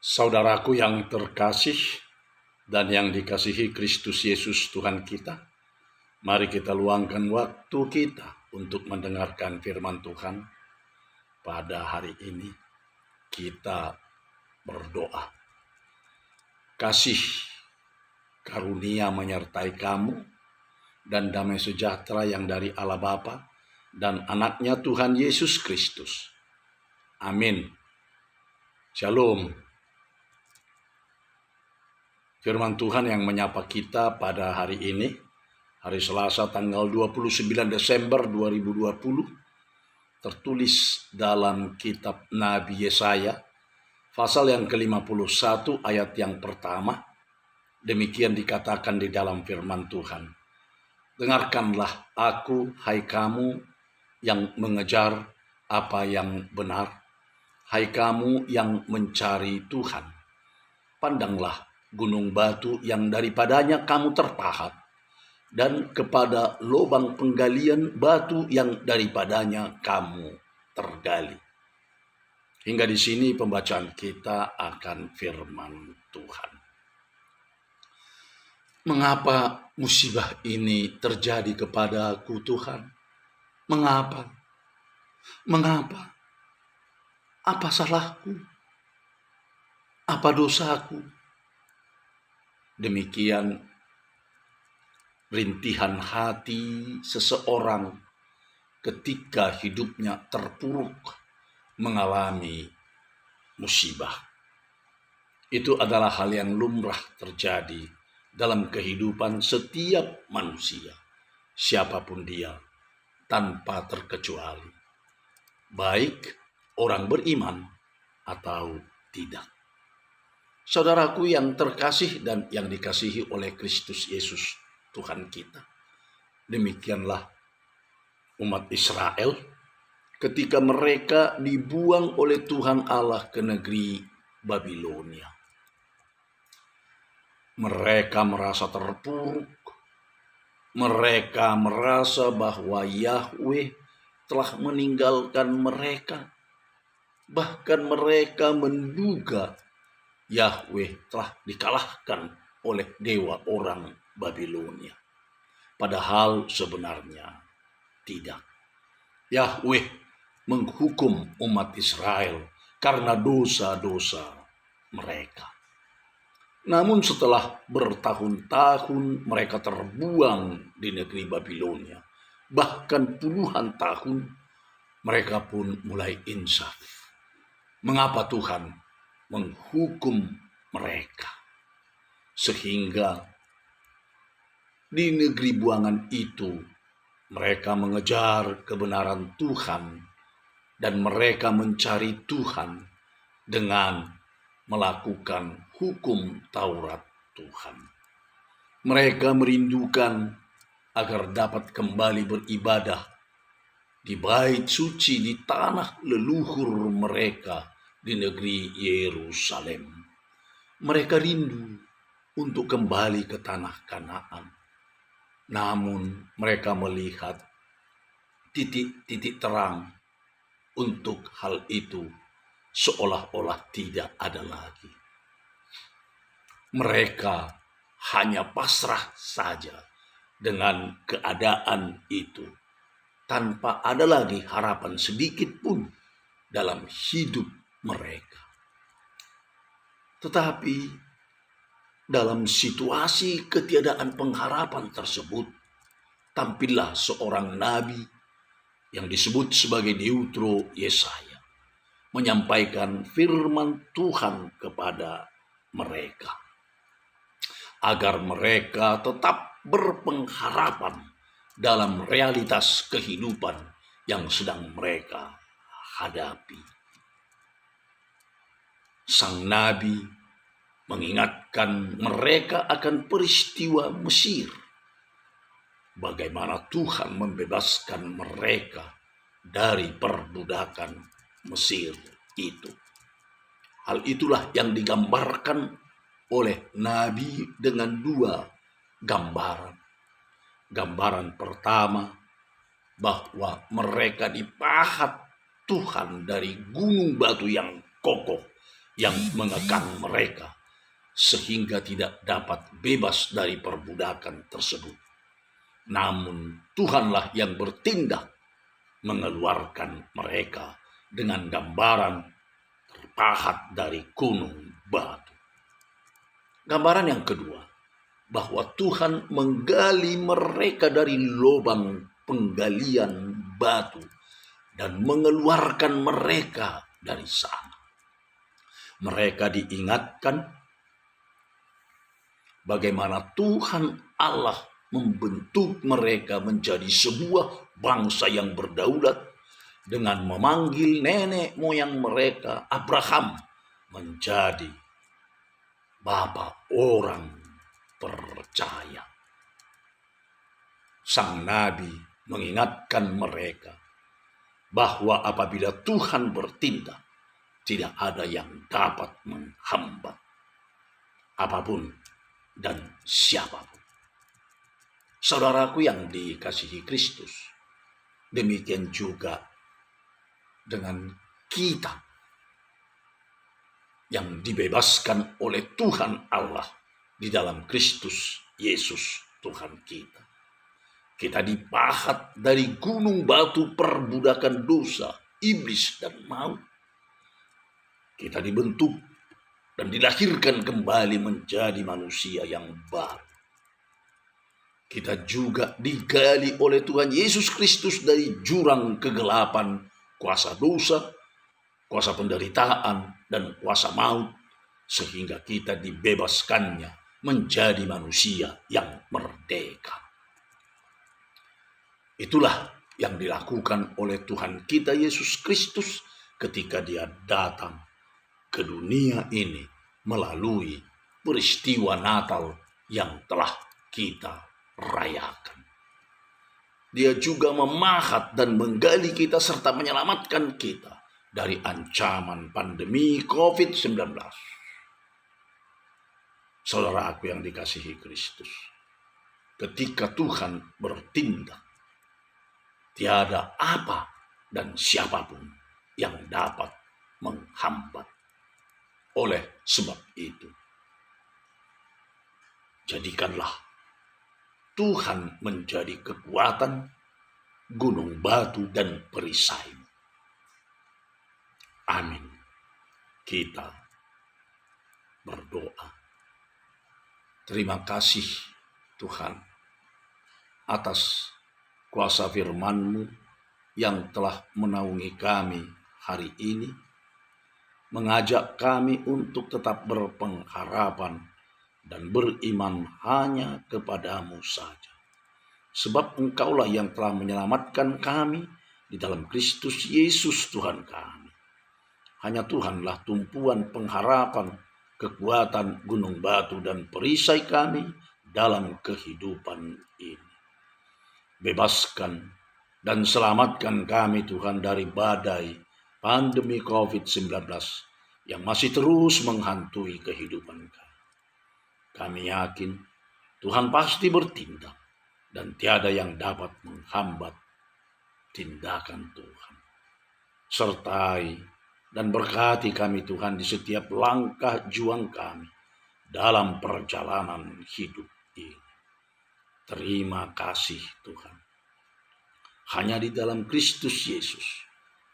Saudaraku yang terkasih dan yang dikasihi Kristus Yesus Tuhan kita, mari kita luangkan waktu kita untuk mendengarkan firman Tuhan. Pada hari ini kita berdoa. Kasih karunia menyertai kamu dan damai sejahtera yang dari Allah Bapa dan anaknya Tuhan Yesus Kristus. Amin. Shalom. Firman Tuhan yang menyapa kita pada hari ini, hari Selasa tanggal 29 Desember 2020, tertulis dalam kitab Nabi Yesaya, pasal yang ke-51 ayat yang pertama. Demikian dikatakan di dalam firman Tuhan. Dengarkanlah aku, hai kamu yang mengejar apa yang benar, hai kamu yang mencari Tuhan. Pandanglah gunung batu yang daripadanya kamu terpahat, dan kepada lubang penggalian batu yang daripadanya kamu tergali. Hingga di sini pembacaan kita akan firman Tuhan. Mengapa musibah ini terjadi kepadaku, Tuhan? Mengapa? Mengapa? Apa salahku? Apa dosaku? Demikian rintihan hati seseorang ketika hidupnya terpuruk mengalami musibah. Itu adalah hal yang lumrah terjadi dalam kehidupan setiap manusia, siapapun dia, tanpa terkecuali, baik orang beriman atau tidak. Saudaraku yang terkasih dan yang dikasihi oleh Kristus Yesus Tuhan kita, demikianlah umat Israel ketika mereka dibuang oleh Tuhan Allah ke negeri Babilonia. Mereka merasa terpuruk. Mereka merasa bahwa Yahweh telah meninggalkan mereka. Bahkan mereka menduga Yahweh telah dikalahkan oleh dewa orang Babilonia. Padahal sebenarnya tidak. Yahweh menghukum umat Israel karena dosa-dosa mereka. Namun setelah bertahun-tahun mereka terbuang di negeri Babilonia, bahkan puluhan tahun, mereka pun mulai insaf. Mengapa Tuhan menghukum mereka? Sehingga di negeri buangan itu mereka mengejar kebenaran Tuhan dan mereka mencari Tuhan dengan melakukan hukum Taurat Tuhan. Mereka merindukan agar dapat kembali beribadah di bait suci di tanah leluhur mereka di negeri Yerusalem. Mereka rindu untuk kembali ke tanah Kanaan. Namun mereka melihat titik-titik terang untuk hal itu seolah-olah tidak ada lagi. Mereka hanya pasrah saja dengan keadaan itu, tanpa ada lagi harapan sedikit pun dalam hidup mereka. Tetapi dalam situasi ketiadaan pengharapan tersebut, tampillah seorang nabi yang disebut sebagai Deutero Yesaya, menyampaikan firman Tuhan kepada mereka, agar mereka tetap berpengharapan dalam realitas kehidupan yang sedang mereka hadapi. Sang nabi mengingatkan mereka akan peristiwa Mesir, bagaimana Tuhan membebaskan mereka dari perbudakan Mesir itu. Hal itulah yang digambarkan oleh Nabi dengan dua gambaran. Gambaran pertama, bahwa mereka dipahat Tuhan dari gunung batu yang kokoh yang mengekang mereka sehingga tidak dapat bebas dari perbudakan tersebut. Namun Tuhanlah yang bertindak mengeluarkan mereka dengan gambaran terpahat dari gunung batu. Gambaran yang kedua, bahwa Tuhan menggali mereka dari lubang penggalian batu dan mengeluarkan mereka dari sana. Mereka diingatkan bagaimana Tuhan Allah membentuk mereka menjadi sebuah bangsa yang berdaulat dengan memanggil nenek moyang mereka Abraham menjadi bapa orang percaya. Sang nabi mengingatkan mereka bahwa apabila Tuhan bertindak, tidak ada yang dapat menghambat apapun dan siapapun. Saudaraku yang dikasihi Kristus, demikian juga dengan kita yang dibebaskan oleh Tuhan Allah di dalam Kristus Yesus Tuhan kita. Kita dipahat dari gunung batu perbudakan dosa, iblis dan maut. Kita dibentuk dan dilahirkan kembali menjadi manusia yang baru. Kita juga digali oleh Tuhan Yesus Kristus dari jurang kegelapan, kuasa dosa, kuasa penderitaan, dan kuasa maut, sehingga kita dibebaskannya menjadi manusia yang merdeka. Itulah yang dilakukan oleh Tuhan kita Yesus Kristus ketika Dia datang ke dunia ini melalui peristiwa Natal yang telah kita rayakan. Dia juga memahat dan menggali kita serta menyelamatkan kita dari ancaman pandemi COVID-19. Saudara aku yang dikasihi Kristus, ketika Tuhan bertindak, tiada apa dan siapapun yang dapat menghambat. Oleh sebab itu, jadikanlah Tuhan menjadi kekuatan, gunung batu dan perisai. Amin. Kita berdoa. Terima kasih Tuhan atas kuasa firman-Mu yang telah menaungi kami hari ini, mengajak kami untuk tetap berpengharapan dan beriman hanya kepadamu saja. Sebab Engkaulah yang telah menyelamatkan kami di dalam Kristus Yesus Tuhan kami. Hanya Tuhanlah tumpuan pengharapan, kekuatan, gunung batu dan perisai kami dalam kehidupan ini. Bebaskan dan selamatkan kami Tuhan dari badai pandemi COVID-19 yang masih terus menghantui kehidupan kami. Kami yakin Tuhan pasti bertindak dan tiada yang dapat menghambat tindakan Tuhan. Sertai dan berkati kami Tuhan di setiap langkah juang kami dalam perjalanan hidup ini. Terima kasih Tuhan. Hanya di dalam Kristus Yesus,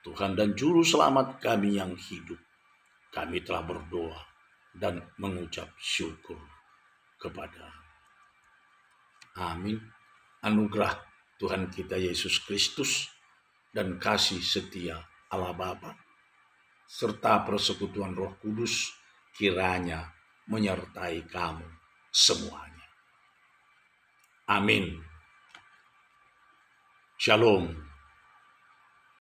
Tuhan dan Juru Selamat kami yang hidup, kami telah berdoa dan mengucap syukur kepada. Amin. Anugerah Tuhan kita Yesus Kristus dan kasih setia Allah Bapa serta persekutuan Roh Kudus kiranya menyertai kamu semuanya. Amin. Shalom.